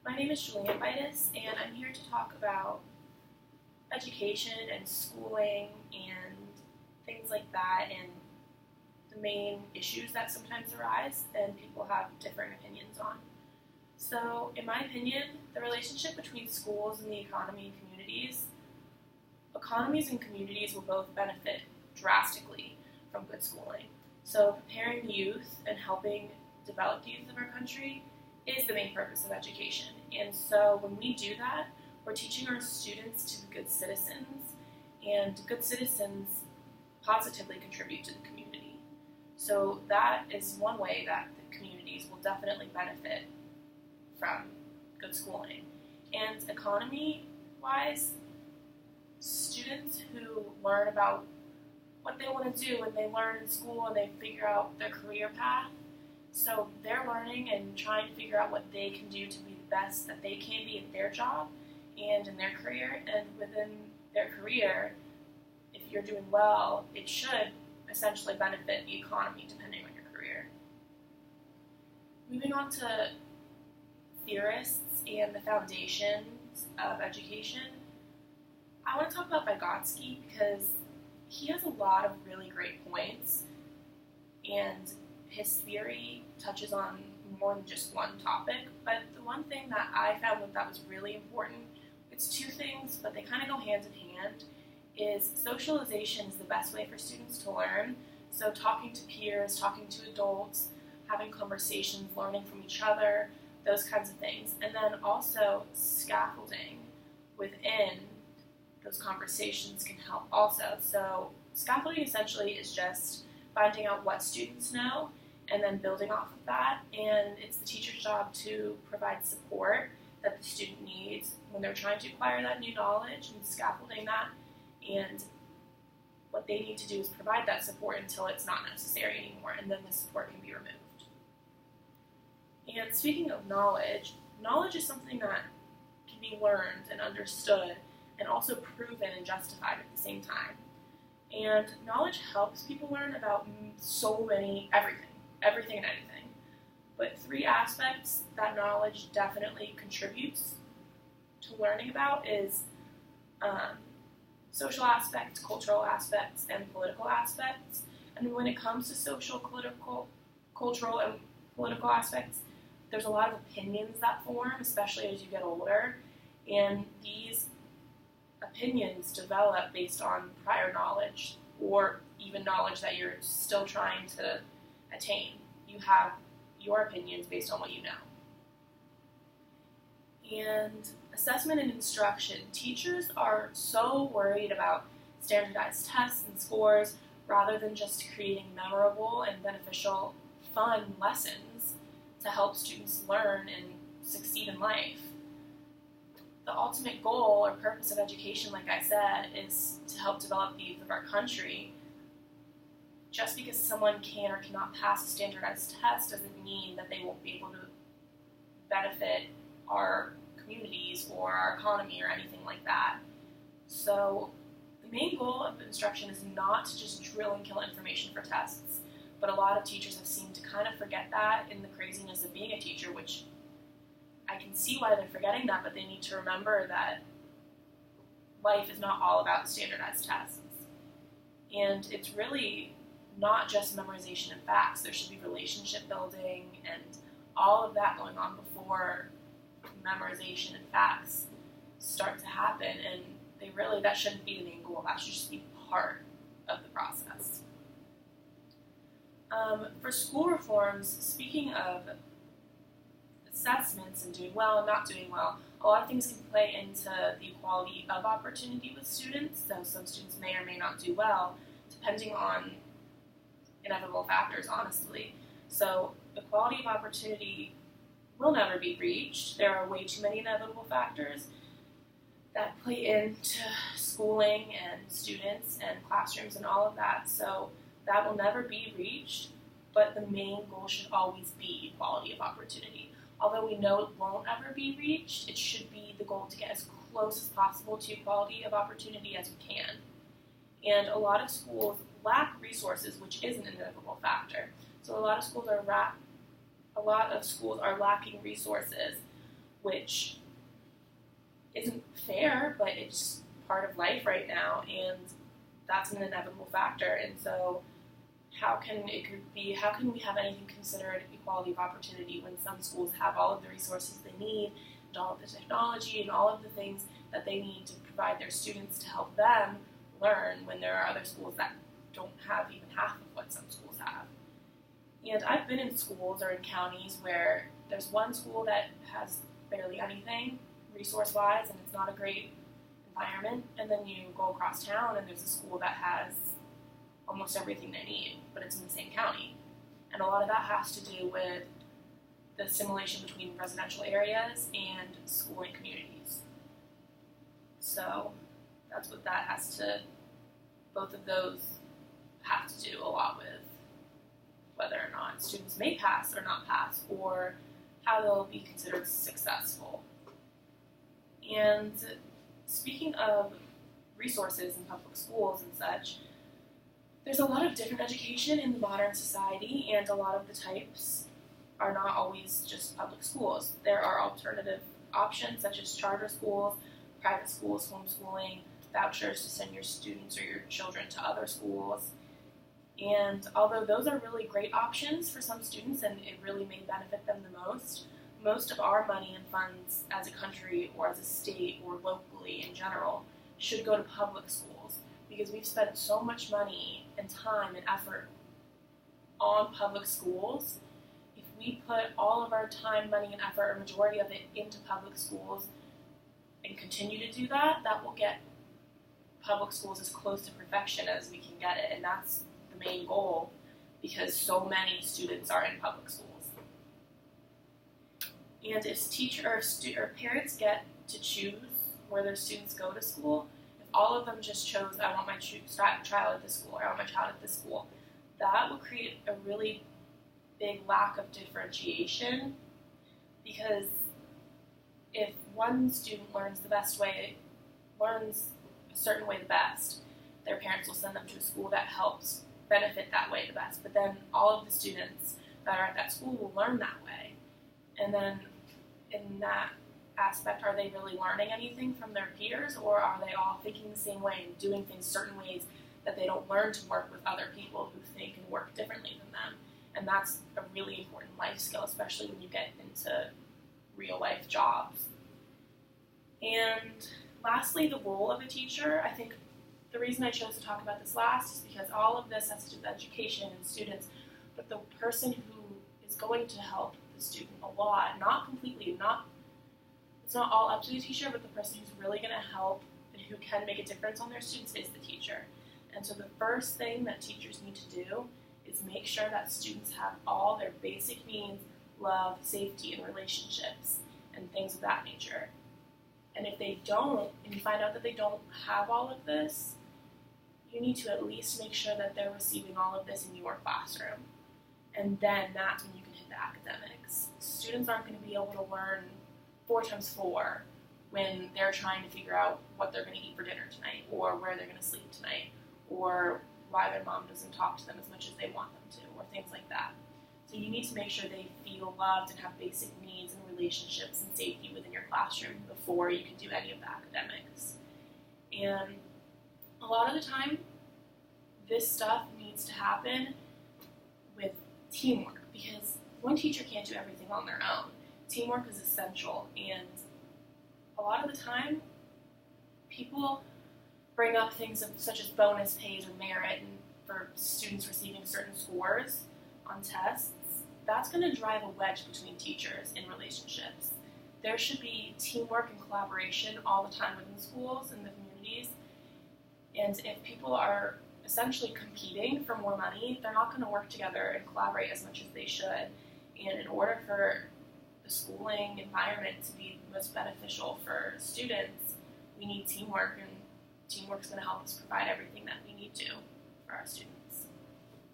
My name is Bidus, and I'm here to talk about education and schooling and things like that, and the main issues that sometimes arise and people have different opinions on. So, in my opinion, the relationship between schools and the economies and communities will both benefit drastically from good schooling. So, preparing youth and helping develop the youth of our country is the main purpose of education. And so when we do that, we're teaching our students to be good citizens, and good citizens positively contribute to the community. So that is one way that the communities will definitely benefit from good schooling. And economy-wise, students who learn about what they want to do when they learn in school and they figure out their career path, so they're learning and trying to figure out what they can do to be the best that they can be at their job and in their career. And within their career, if you're doing well, it should essentially benefit the economy depending on your career. Moving on to theorists and the foundations of education, I want to talk about Vygotsky because he has a lot of really great points, and his theory touches on more than just one topic, but the one thing that I found that was really important, it's two things, but they kind of go hand in hand, is socialization is the best way for students to learn. So talking to peers, talking to adults, having conversations, learning from each other, those kinds of things. And then also scaffolding within those conversations can help also. So scaffolding essentially is just finding out what students know and then building off of that, and it's the teacher's job to provide support that the student needs when they're trying to acquire that new knowledge and scaffolding that, and what they need to do is provide that support until it's not necessary anymore, and then the support can be removed. And speaking of knowledge, knowledge is something that can be learned and understood and also proven and justified at the same time. And knowledge helps people learn about everything and anything. But three aspects that knowledge definitely contributes to learning about is social aspects, cultural aspects, and political aspects. And when it comes to social, cultural, and political aspects, there's a lot of opinions that form, especially as you get older. And these opinions develop based on prior knowledge or even knowledge that you're still trying to attain. You have your opinions based on what you know. And assessment and instruction. Teachers are so worried about standardized tests and scores rather than just creating memorable and beneficial, fun lessons to help students learn and succeed in life. The ultimate goal or purpose of education, like I said, is to help develop the youth of our country. Just because someone can or cannot pass a standardized test doesn't mean that they won't be able to benefit our communities or our economy or anything like that. So the main goal of instruction is not to just drill and kill information for tests, but a lot of teachers have seemed to kind of forget that in the craziness of being a teacher, which I can see why they're forgetting that, but they need to remember that life is not all about standardized tests. And it's really not just memorization of facts. There should be relationship building and all of that going on before memorization and facts start to happen. And that shouldn't be the main goal. That should just be part of the process. For school reforms, speaking of assessments and doing well and not doing well, a lot of things can play into the equality of opportunity with students. So some students may or may not do well, depending on inevitable factors, honestly. So equality of opportunity will never be reached. There are way too many inevitable factors that play into schooling and students and classrooms and all of that. So that will never be reached, but the main goal should always be equality of opportunity. Although we know it won't ever be reached, it should be the goal to get as close as possible to equality of opportunity as we can. And a lot of schools lack resources, which is an inevitable factor. So a lot of schools are lacking resources, which isn't fair, but it's part of life right now, and that's an inevitable factor. And so how can we have anything considered equality of opportunity when some schools have all of the resources they need, and all of the technology, and all of the things that they need to provide their students to help them learn, when there are other schools that don't have even half of what some schools have? And I've been in schools or in counties where there's one school that has barely anything resource-wise, and it's not a great environment, and then you go across town and there's a school that has almost everything they need, but it's in the same county. And a lot of that has to do with the assimilation between residential areas and schooling communities. So that's what that has to, both of those have to do a lot with whether or not students may pass or not pass, or how they'll be considered successful. And speaking of resources in public schools and such, there's a lot of different education in the modern society, and a lot of the types are not always just public schools. There are alternative options such as charter schools, private schools, homeschooling, vouchers to send your students or your children to other schools. And although those are really great options for some students and it really may benefit them the most of our money and funds as a country or as a state or locally in general should go to public schools, because we've spent so much money and time and effort on public schools. If we put all of our time, money, and effort, or majority of it, into public schools and continue to do that, that will get public schools as close to perfection as we can get it, and that's the main goal, because so many students are in public schools. And if parents get to choose where their students go to school, if all of them just chose, I want my child at this school, or I want my child at this school, that will create a really big lack of differentiation, because if one student learns a certain way the best, their parents will send them to a school that helps benefit that way the best. But then all of the students that are at that school will learn that way. And then in that aspect, are they really learning anything from their peers, or are they all thinking the same way and doing things certain ways that they don't learn to work with other people who think and work differently than them? And that's a really important life skill, especially when you get into real life jobs. And lastly, the role of a teacher. I think the reason I chose to talk about this last is because all of this has to do with education and students, but the person who is going to help the student a lot, not completely, it's not all up to the teacher, but the person who's really going to help and who can make a difference on their students is the teacher. And so the first thing that teachers need to do is make sure that students have all their basic needs, love, safety, and relationships, and things of that nature. And if they don't, and you find out that they don't have all of this, you need to at least make sure that they're receiving all of this in your classroom. And then that's when you can hit the academics. Students aren't going to be able to learn 4 times 4 when they're trying to figure out what they're going to eat for dinner tonight, or where they're going to sleep tonight, or why their mom doesn't talk to them as much as they want them to, or things like that. So you need to make sure they feel loved and have basic needs and relationships and safety within your classroom before you can do any of the academics. And a lot of the time, this stuff needs to happen with teamwork, because one teacher can't do everything on their own. Teamwork is essential, and a lot of the time, people bring up things such as bonus pays or merit and for students receiving certain scores on tests. That's going to drive a wedge between teachers in relationships. There should be teamwork and collaboration all the time within schools and the communities. And if people are essentially competing for more money, they're not going to work together and collaborate as much as they should. And in order for the schooling environment to be most beneficial for students, we need teamwork, and teamwork is going to help us provide everything that we need to for our students.